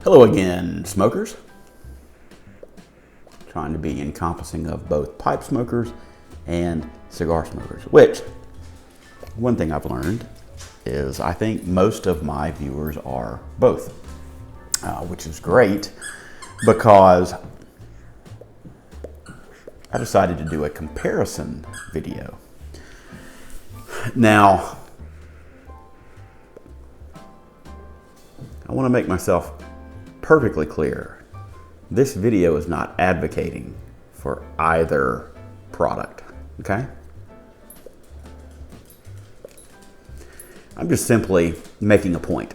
Hello again, smokers. Trying to be encompassing of both pipe smokers and cigar smokers, which one thing I've learned is I think most of my viewers are both, which is great because I decided to do a comparison video. Now, I want to make myself perfectly clear. This video is not advocating for either product, okay? I'm just simply making a point.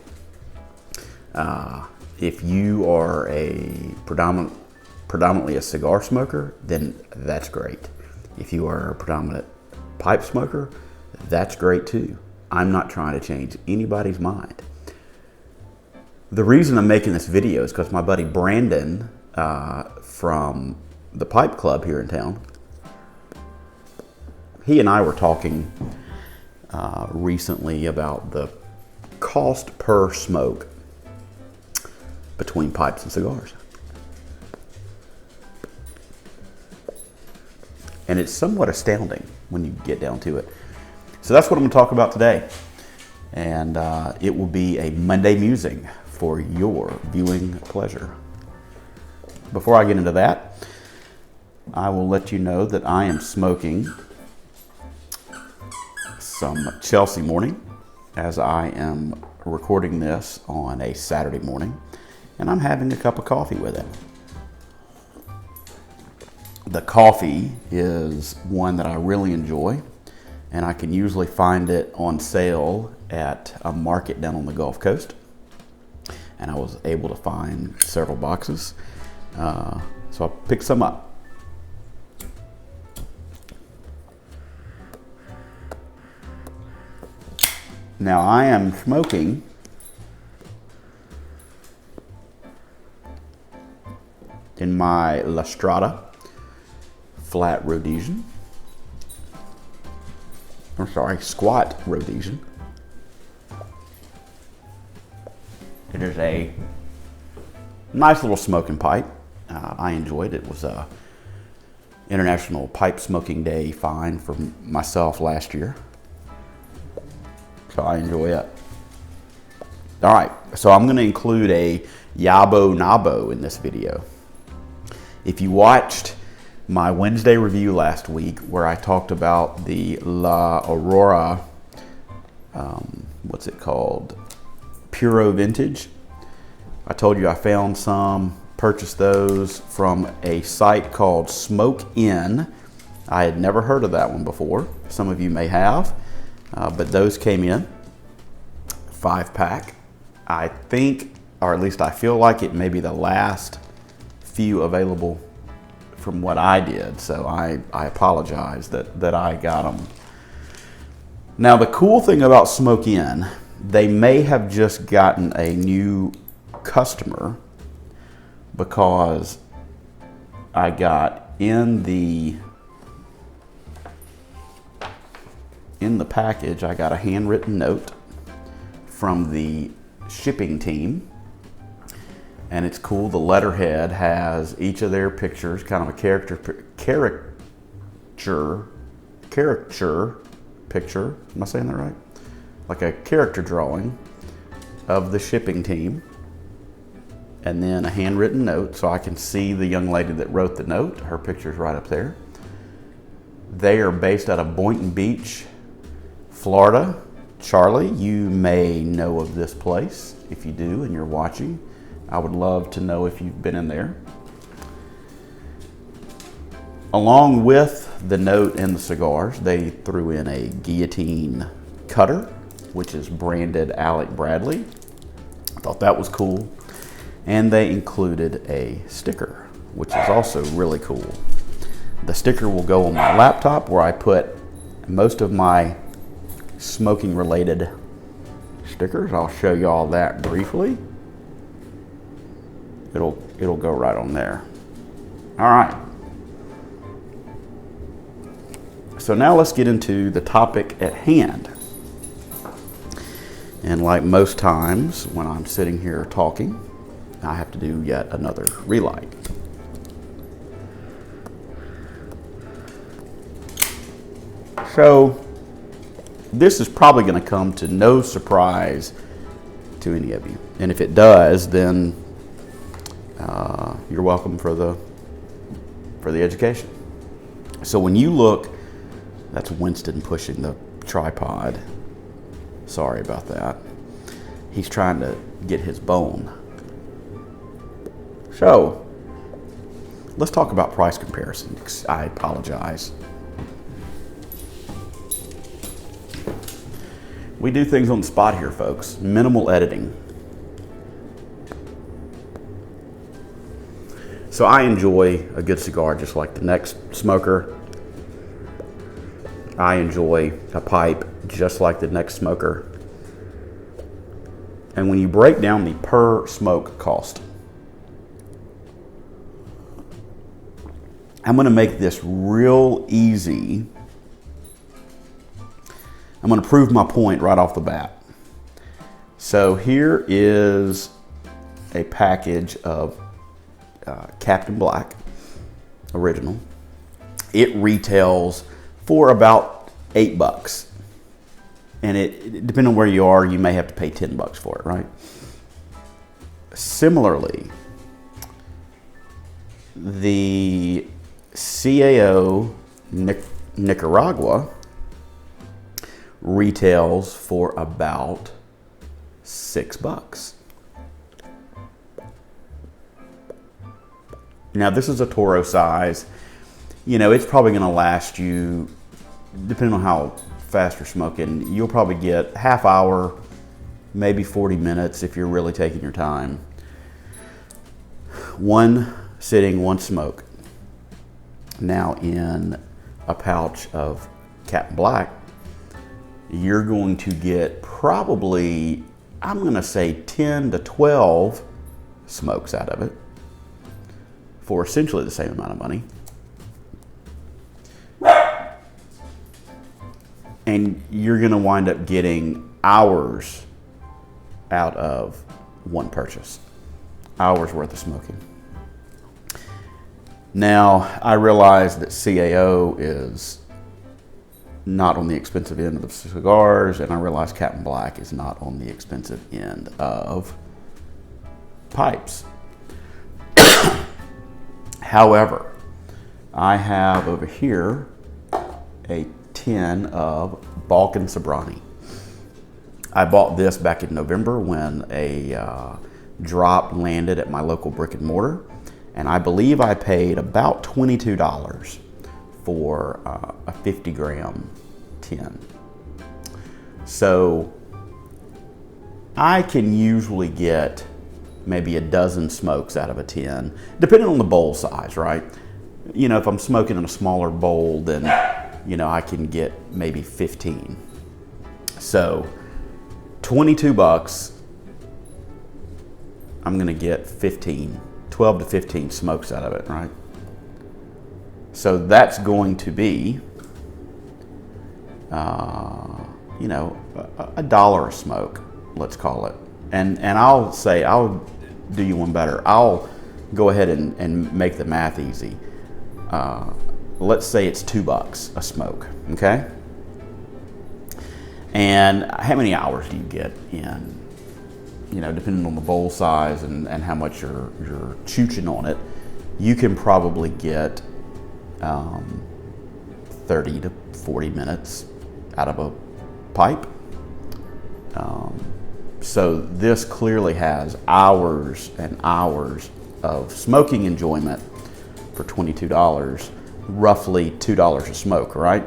If you are a predominantly a cigar smoker, then that's great. If you are a predominant pipe smoker, that's great too. I'm not trying to change anybody's mind. The reason I'm making this video is because my buddy Brandon from the Pipe Club here in town, he and I were talking recently about the cost per smoke between pipes and cigars. And it's somewhat astounding when you get down to it. So that's what I'm going to talk about today. And it will be a Monday musing for your viewing pleasure. Before I get into that, I will let you know that I am smoking some Chelsea Morning as I am recording this on a Saturday morning, and I'm having a cup of coffee with it. The coffee is one that I really enjoy, and I can usually find it on sale at a market down on the Gulf Coast. And I was able to find several boxes, so I picked some up. Now I am smoking in my La Strada flat Rhodesian. I'm sorry, squat Rhodesian. It is a nice little smoking pipe. I enjoyed it. It was a International Pipe Smoking Day find for myself last year. So I enjoy it. All right, so I'm going to include a Yabo Nabo in this video. If you watched my Wednesday review last week where I talked about the La Aurora, what's it called? Puro Vintage. I told you I found some, purchased those from a site called Smoke Inn. I had never heard of that one before. Some of you may have, but those came in 5-pack. I think, or at least I feel like it may be the last few available from what I did. So I apologize that I got them. Now the cool thing about Smoke Inn, they may have just gotten a new customer because I got in the package, I got a handwritten note from the shipping team, and it's cool. The letterhead has each of their pictures, kind of a caricature picture. Am I saying that right? Like a character drawing of the shipping team, and then a handwritten note so I can see the young lady that wrote the note. Her picture's right up there. They are based out of Boynton Beach, Florida. Charlie, you may know of this place. If you do and you're watching, I would love to know if you've been in there. Along with the note and the cigars, they threw in a guillotine cutter, which is branded Alec Bradley. I thought that was cool. And they included a sticker, which is also really cool. The sticker will go on my laptop where I put most of my smoking related stickers. I'll show you all that briefly. It'll go right on there. All right. So now let's get into the topic at hand. And like most times when I'm sitting here talking, I have to do yet another relight. So this is probably going to come to no surprise to any of you. And if it does, then you're welcome for the education. So when you look, that's Winston pushing the tripod. Sorry about that. He's trying to get his bone. So let's talk about price comparison. I apologize. We do things on the spot here, folks. Minimal editing. So I enjoy a good cigar just like the next smoker. I enjoy a pipe just like the next smoker. And when you break down the per smoke cost, I'm going to make this real easy. I'm going to prove my point right off the bat. So here is a package of Captain Black original. It retails for about $8, and it depending on where you are, you may have to pay $10 for it, right? Similarly, the CAO Nicaragua retails for about $6. Now this is a Toro size. You know, it's probably gonna last you, depending on how fast you're smoking, you'll probably get half hour, maybe 40 minutes if you're really taking your time. One sitting, one smoke. Now in a pouch of Captain Black, you're going to get probably, I'm gonna say 10 to 12 smokes out of it for essentially the same amount of money. And you're gonna wind up getting hours out of one purchase. Hours worth of smoking. Now, I realize that CAO is not on the expensive end of the cigars, and I realize Captain Black is not on the expensive end of pipes. However, I have over here a tin of Balkan Sobrani. I bought this back in November when a drop landed at my local brick and mortar, and I believe I paid about $22 for a 50 gram tin. So I can usually get maybe a dozen smokes out of a tin, depending on the bowl size, right? You know, if I'm smoking in a smaller bowl, then, you know, I can get maybe 15. So $22, I'm gonna get 12 to 15 smokes out of it, right? So that's going to be, you know, $1 a smoke, let's call it. And I'll do you one better. I'll go ahead and make the math easy. Let's say it's $2 a smoke, okay? And how many hours do you get in, you know, depending on the bowl size and how much you're chooching on it, you can probably get 30 to 40 minutes out of a pipe. So this clearly has hours and hours of smoking enjoyment for $22, roughly $2 a smoke, right?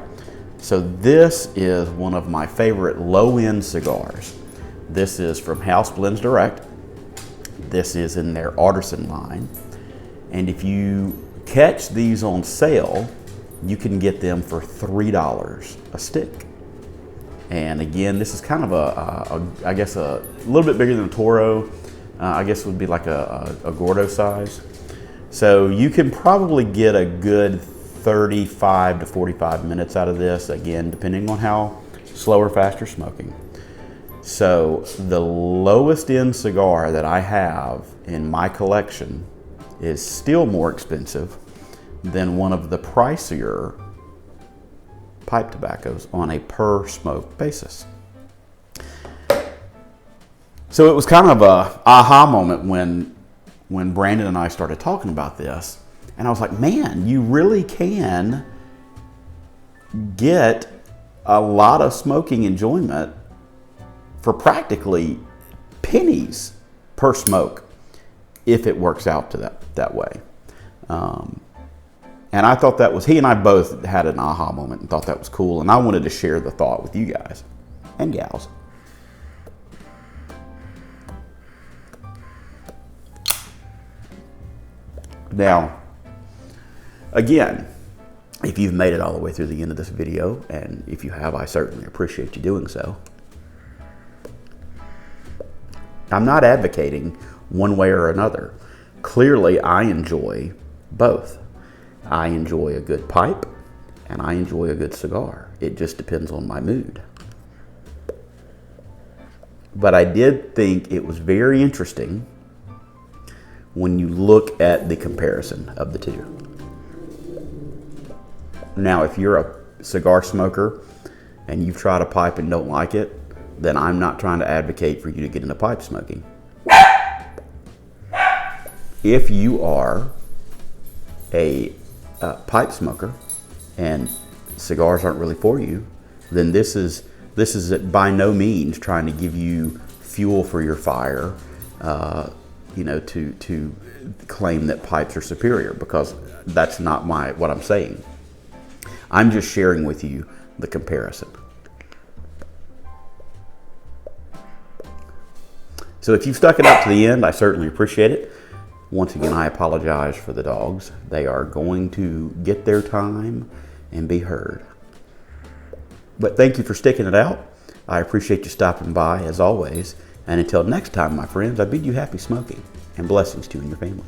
So this is one of my favorite low-end cigars. This is from House Blends Direct. This is in their Artisan line. And if you catch these on sale, you can get them for $3 a stick. And again, this is kind of I guess a little bit bigger than a Toro. I guess it would be like a Gordo size. So you can probably get a good 35 to 45 minutes out of this, again, depending on how slow or fast you're smoking. So the lowest end cigar that I have in my collection is still more expensive than one of the pricier pipe tobaccos on a per smoke basis. So it was kind of a aha moment when Brandon and I started talking about this, and I was like, man, you really can get a lot of smoking enjoyment for practically pennies per smoke if it works out to that way. And I thought that was, he and I both had an aha moment and thought that was cool, and I wanted to share the thought with you guys and gals. Now, again, if you've made it all the way through the end of this video, and if you have, I certainly appreciate you doing so. I'm not advocating one way or another. Clearly, I enjoy both. I enjoy a good pipe, and I enjoy a good cigar. It just depends on my mood. But I did think it was very interesting when you look at the comparison of the two. Now, if you're a cigar smoker and you've tried a pipe and don't like it, then I'm not trying to advocate for you to get into pipe smoking. If you are a pipe smoker and cigars aren't really for you, then this is by no means trying to give you fuel for your fire, to claim that pipes are superior, because that's not what I'm saying. I'm just sharing with you the comparison. So if you've stuck it out to the end, I certainly appreciate it. Once again, I apologize for the dogs. They are going to get their time and be heard. But thank you for sticking it out. I appreciate you stopping by, as always. And until next time, my friends, I bid you happy smoking and blessings to you and your family.